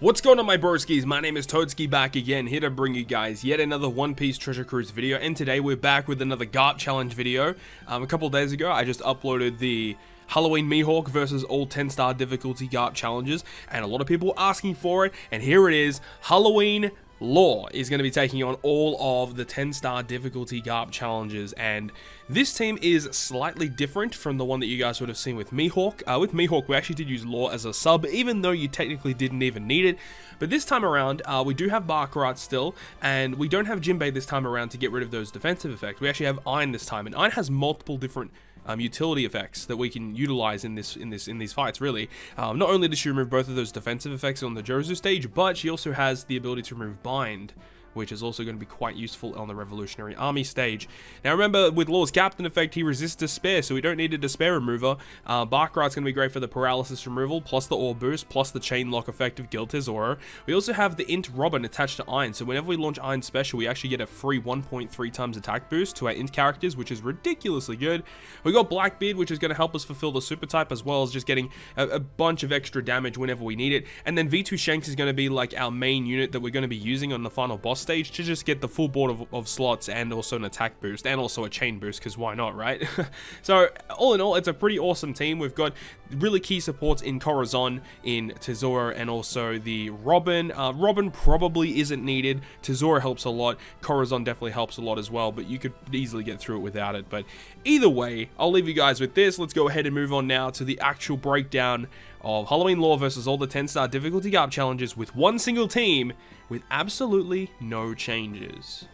What's going on, my broskies? My name is Toadski, back again, here to bring you guys yet another One Piece Treasure Cruise video, and today we're back with another Garp Challenge video. A couple days ago, I just uploaded the Halloween Mihawk versus all 10-star difficulty Garp challenges, and a lot of people were asking for it, and here it is. Halloween Law is going to be taking on all of the 10-star difficulty Garp challenges, and this team is slightly different from the one that you guys would have seen with Mihawk. With Mihawk, we actually did use Law as a sub, even though you technically didn't even need it. But this time around, we do have Baccarat still, and we don't have Jinbei this time around to get rid of those defensive effects. We actually have Ein this time, and Ein has multiple different utility effects that we can utilize in these fights, really. Not only does she remove both of those defensive effects on the Jozu stage, but she also has the ability to remove Bind, which is also going to be quite useful on the Revolutionary Army stage. Now remember, with Law's Captain effect, he resists Despair, so we don't need a Despair remover. Baccarat's going to be great for the Paralysis removal, plus the Ore boost, plus the Chain Lock effect of Guild Tesoro. We also have the Int Robin attached to Ein, so whenever we launch Ein Special, we actually get a free 1.3 times attack boost to our Int characters, which is ridiculously good. We got Blackbeard, which is going to help us fulfill the Super Type, as well as just getting a bunch of extra damage whenever we need it. And then V2 Shanks is going to be like our main unit that we're going to be using on the final boss stage to just get the full board of slots, and also an attack boost, and also a chain boost, because why not, right? So all in all, it's a pretty awesome team. We've got really key supports in Corazon, in Tesoro, and also the Robin. Robin probably isn't needed. Tesoro helps a lot. Corazon definitely helps a lot as well, but you could easily get through it without it. But either way, I'll leave you guys with this. Let's go ahead and move on now to the actual breakdown of Halloween Law versus all the 10-star difficulty Garp challenges with one single team, with absolutely no changes.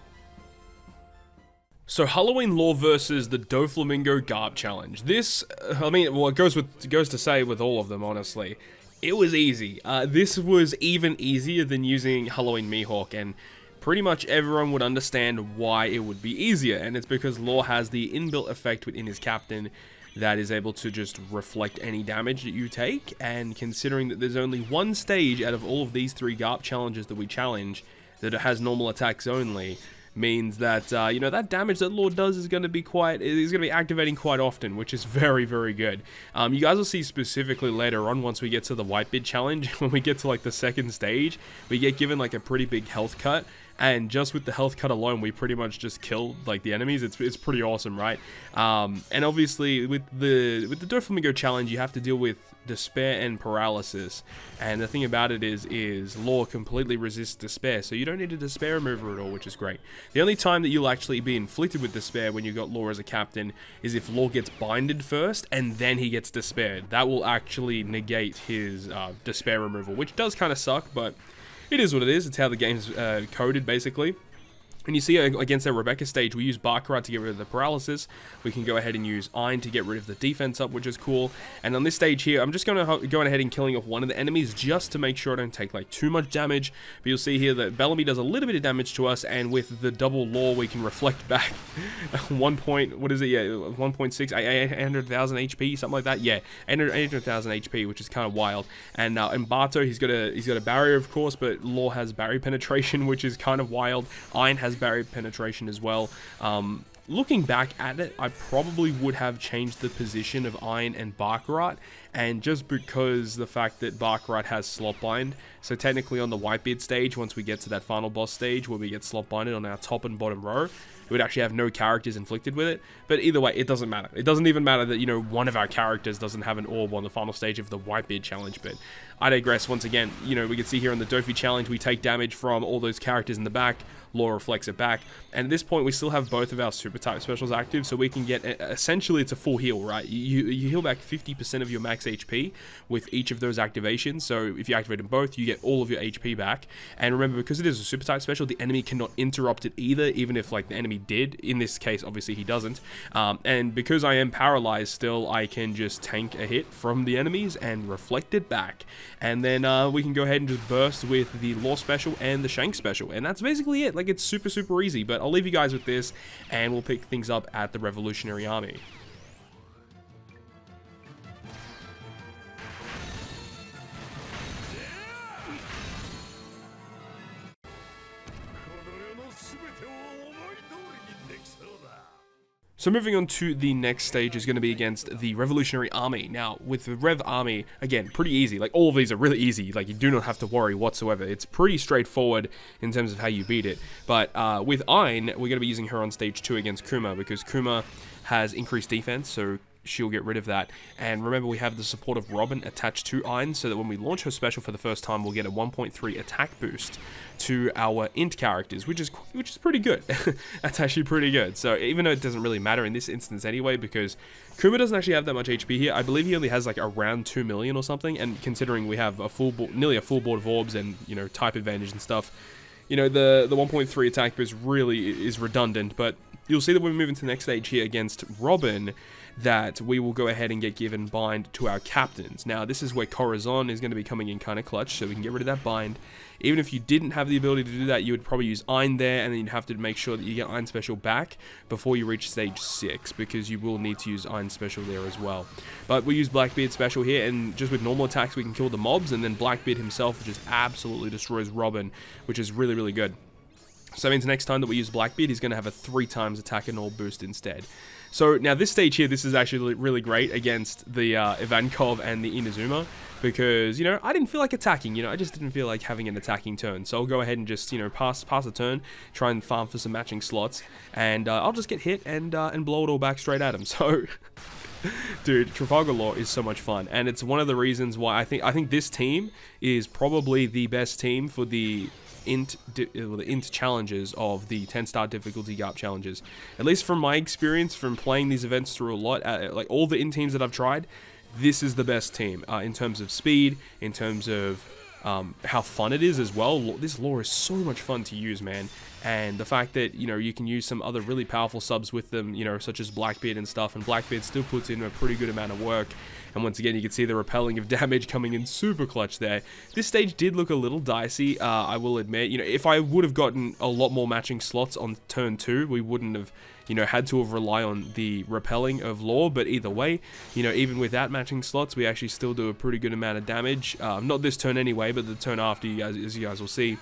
So Halloween Law versus the Doflamingo Garp challenge. This, I mean, well, it goes to say with all of them, honestly. It was easy. This was even easier than using Halloween Mihawk, and pretty much everyone would understand why it would be easier, and it's because Law has the inbuilt effect within his captain that is able to just reflect any damage that you take, and considering that there's only one stage out of all of these three Garp challenges that we challenge that it has normal attacks only, means that, you know, that damage that Law does is going to be activating quite often, which is very, very good. You guys will see specifically later on, once we get to the Whitebeard challenge, when we get to like the second stage, we get given like a pretty big health cut. And just with the health cut alone, we pretty much just kill like the enemies. It's pretty awesome, right? And obviously with the Doflamingo challenge, you have to deal with Despair and Paralysis. And the thing about it is Law completely resists Despair, so you don't need a Despair remover at all, which is great. The only time that you'll actually be inflicted with Despair when you got Law as a captain is if Law gets binded first and then he gets Despaired. That will actually negate his Despair removal, which does kind of suck, but it is what it is. It's how the game's coded, basically. And you see against our Rebecca stage, we use Baccarat to get rid of the paralysis. We can go ahead and use Ein to get rid of the defense up, which is cool. And on this stage here, I'm just going to go ahead and killing off one of the enemies just to make sure I don't take like too much damage. But you'll see here that Bellamy does a little bit of damage to us, and with the double Law, we can reflect back 1.6, 800,000 HP, something like that. Yeah, 800,000 HP, which is kind of wild. And Bato, he's got a barrier, of course, but Law has barrier penetration, which is kind of wild. Ein has barrier penetration as well. Looking back at it, I probably would have changed the position of Ein and Baccarat, and just because the fact that Baccarat has slot bind, so technically on the Whitebeard stage, once we get to that final boss stage where we get slot binded on our top and bottom row, it would actually have no characters inflicted with it. But either way, it doesn't matter. It doesn't even matter that, you know, one of our characters doesn't have an orb on the final stage of the Whitebeard challenge. But I digress. Once again, you know, we can see here on the Dofi challenge, we take damage from all those characters in the back. Law reflects it back, and at this point we still have both of our super type specials active, so we can get, essentially it's a full heal, right? You heal back 50% of your max HP with each of those activations. So if you activate them both, you get all of your HP back. And remember, because it is a super type special, the enemy cannot interrupt it either, even if like the enemy did. In this case, obviously he doesn't. And because I am paralyzed still, I can just tank a hit from the enemies and reflect it back. And then we can go ahead and just burst with the Law special and the Shank special, and that's basically it. Like, it's super, super easy, but I'll leave you guys with this, and we'll pick things up at the Revolutionary Army. So moving on to the next stage is going to be against the Revolutionary Army. Now, with the Rev Army, again, pretty easy. Like, all of these are really easy. Like, you do not have to worry whatsoever. It's pretty straightforward in terms of how you beat it. But with Ayn, we're going to be using her on stage 2 against Kuma, because Kuma has increased defense, so she'll get rid of that. And remember, we have the support of Robin attached to Ayn, so that when we launch her special for the first time, we'll get a 1.3 attack boost to our int characters, which is pretty good. That's actually pretty good. So even though it doesn't really matter in this instance anyway, because Kuma doesn't actually have that much HP here. I believe he only has like around 2 million or something, and considering we have a nearly a full board of orbs and, you know, type advantage and stuff, you know, the 1.3 attack boost really is redundant. But you'll see that when we move into the next stage here against Robin, that we will go ahead and get given bind to our captains. Now, this is where Corazon is going to be coming in kind of clutch, so we can get rid of that bind. Even if you didn't have the ability to do that, you would probably use Ayn there, and then you'd have to make sure that you get Ayn special back before you reach stage 6, because you will need to use Ayn special there as well. But we use Blackbeard special here, and just with normal attacks we can kill the mobs, and then Blackbeard himself just absolutely destroys Robin, which is really, really good. So that means next time that we use Blackbeard, he's going to have a 3 times attack and all boost instead. So now this stage here, this is actually really great against the Ivankov and the Inazuma, because, you know, I didn't feel like attacking, you know, I just didn't feel like having an attacking turn. So I'll go ahead and just, you know, pass the turn, try and farm for some matching slots, and I'll just get hit and blow it all back straight at him. So, dude, Trafalgar Law is so much fun, and it's one of the reasons why I think this team is probably the best team for the int challenges of the 10-star difficulty GARP challenges. At least from my experience from playing these events through a lot, like all the int teams that I've tried, this is the best team in terms of speed, in terms of how fun it is as well. This lore is so much fun to use, man. And the fact that, you know, you can use some other really powerful subs with them, you know, such as Blackbeard and stuff, and Blackbeard still puts in a pretty good amount of work. And once again, you can see the repelling of damage coming in super clutch there. This stage did look a little dicey, I will admit. You know, if I would have gotten a lot more matching slots on turn 2, we wouldn't have, you know, had to have rely on the repelling of Law. But either way, you know, even without matching slots, we actually still do a pretty good amount of damage. Not this turn anyway, but the turn after, as you guys will see.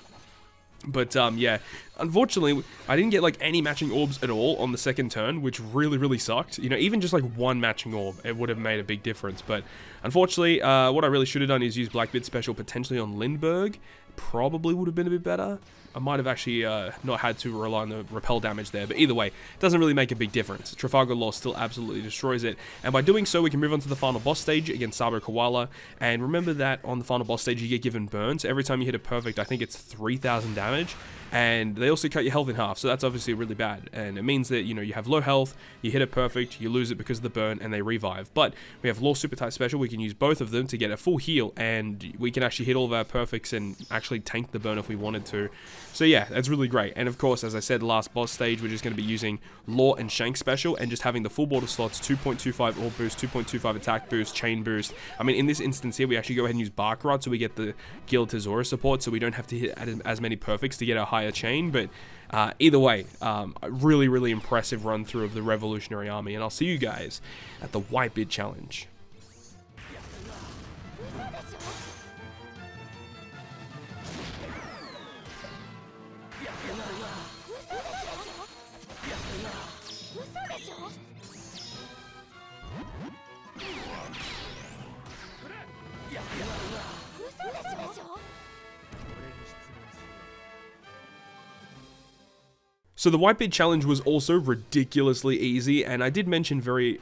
But yeah, unfortunately, I didn't get like any matching orbs at all on the second turn, which really, really sucked. You know, even just like one matching orb, it would have made a big difference. But unfortunately, what I really should have done is use Blackbeard special potentially on Lindbergh. Probably would have been a bit better. I might have actually not had to rely on the repel damage there, but either way, it doesn't really make a big difference. Trafalgar Law still absolutely destroys it, and by doing so, we can move on to the final boss stage against Sabo Koala. And remember that on the final boss stage, you get given burns. Every time you hit a perfect, I think it's 3,000 damage, and they also cut your health in half, so that's obviously really bad. And it means that, you know, you have low health, you hit it perfect, you lose it because of the burn, and they revive. But we have Law Super Type Special, we can use both of them to get a full heal, and we can actually hit all of our perfects and actually tank the burn if we wanted to. So yeah, that's really great. And of course, as I said, last boss stage, we're just going to be using Law and Shank Special, and just having the full board of slots, 2.25 orb boost, 2.25 attack boost, chain boost. I mean, in this instance here, we actually go ahead and use Bark Rod, so we get the Guild Tesora support, so we don't have to hit as many perfects to get a higher chain. But either way, a really, really impressive run through of the Revolutionary Army, and I'll see you guys at the Whitebeard Challenge. So the Whitebeard Challenge was also ridiculously easy, and I did mention very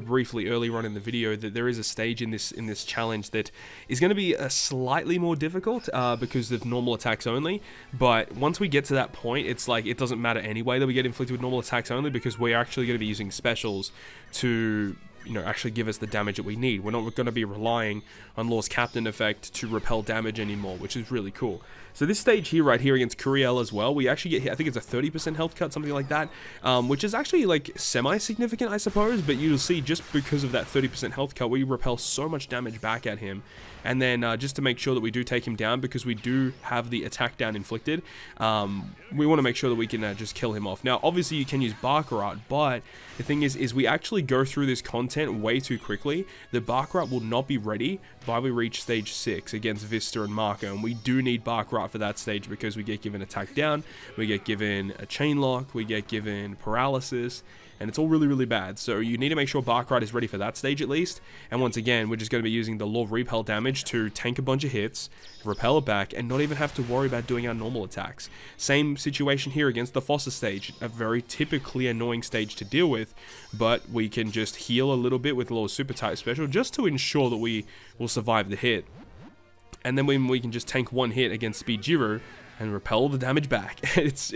briefly earlier on in the video that there is a stage in this challenge that is going to be slightly more difficult because of normal attacks only. But once we get to that point, it's like it doesn't matter anyway that we get inflicted with normal attacks only, because we're actually going to be using specials to, you know, actually give us the damage that we need. We're not going to be relying on Law's Captain effect to repel damage anymore, which is really cool. So this stage here, right here against Curiel as well, we actually get hit, I think it's a 30% health cut, something like that, which is actually like semi-significant, I suppose, but you'll see just because of that 30% health cut, we repel so much damage back at him. And then just to make sure that we do take him down, because we do have the attack down inflicted, we want to make sure that we can just kill him off. Now, obviously you can use Barkarat, but the thing is we actually go through this content way too quickly. The Barkarat will not be ready by we reach stage 6 against Vista and Marco, and we do need Barkarat for that stage because we get given attack down, we get given a chain lock, we get given paralysis, and it's all really, really bad. So you need to make sure Barkarat is ready for that stage at least. And once again, we're just going to be using the Law of Repel damage to tank a bunch of hits, repel it back, and not even have to worry about doing our normal attacks. Same situation here against the Fossa stage, a very typically annoying stage to deal with, but we can just heal a little bit with a little super type special just to ensure that we will survive the hit. And then when we can just tank one hit against Speed Jiro and repel the damage back, it's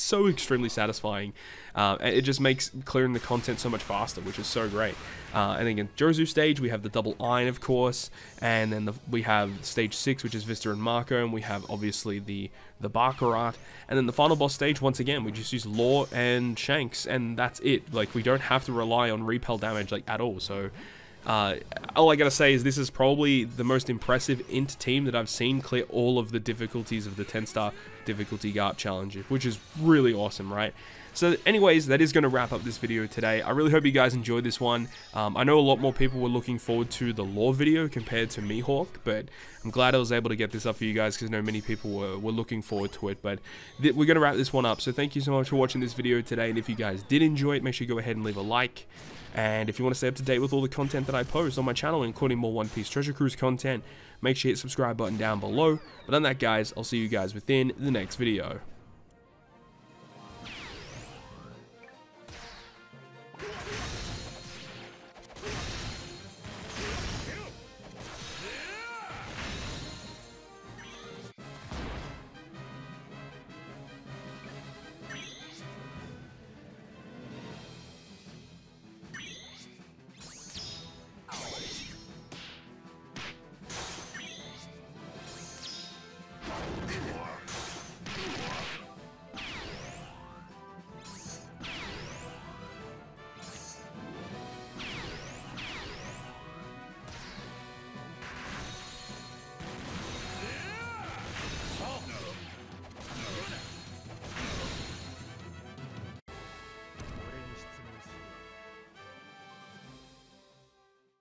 so extremely satisfying. It just makes clearing the content so much faster, which is so great. And then again, Jozu stage, we have the double iron, of course, and then we have stage 6, which is Vista and Marco, and we have obviously the Barkarat, and then the final boss stage, once again, we just use Law and Shanks, and that's it. Like, we don't have to rely on repel damage like at all. So all I gotta say is this is probably the most impressive int team that I've seen clear all of the difficulties of the 10-star difficulty Garp challenge, which is really awesome, right? So anyways, that is going to wrap up this video today. I really hope you guys enjoyed this one. I know a lot more people were looking forward to the Law video compared to Mihawk, but I'm glad I was able to get this up for you guys because I know many people were looking forward to it. But we're going to wrap this one up. So thank you so much for watching this video today, and if you guys did enjoy it, make sure you go ahead and leave a like. And if you want to stay up to date with all the content that I post on my channel, including more One Piece Treasure Cruise content, make sure you hit the subscribe button down below. But on that, guys, I'll see you guys within the next video.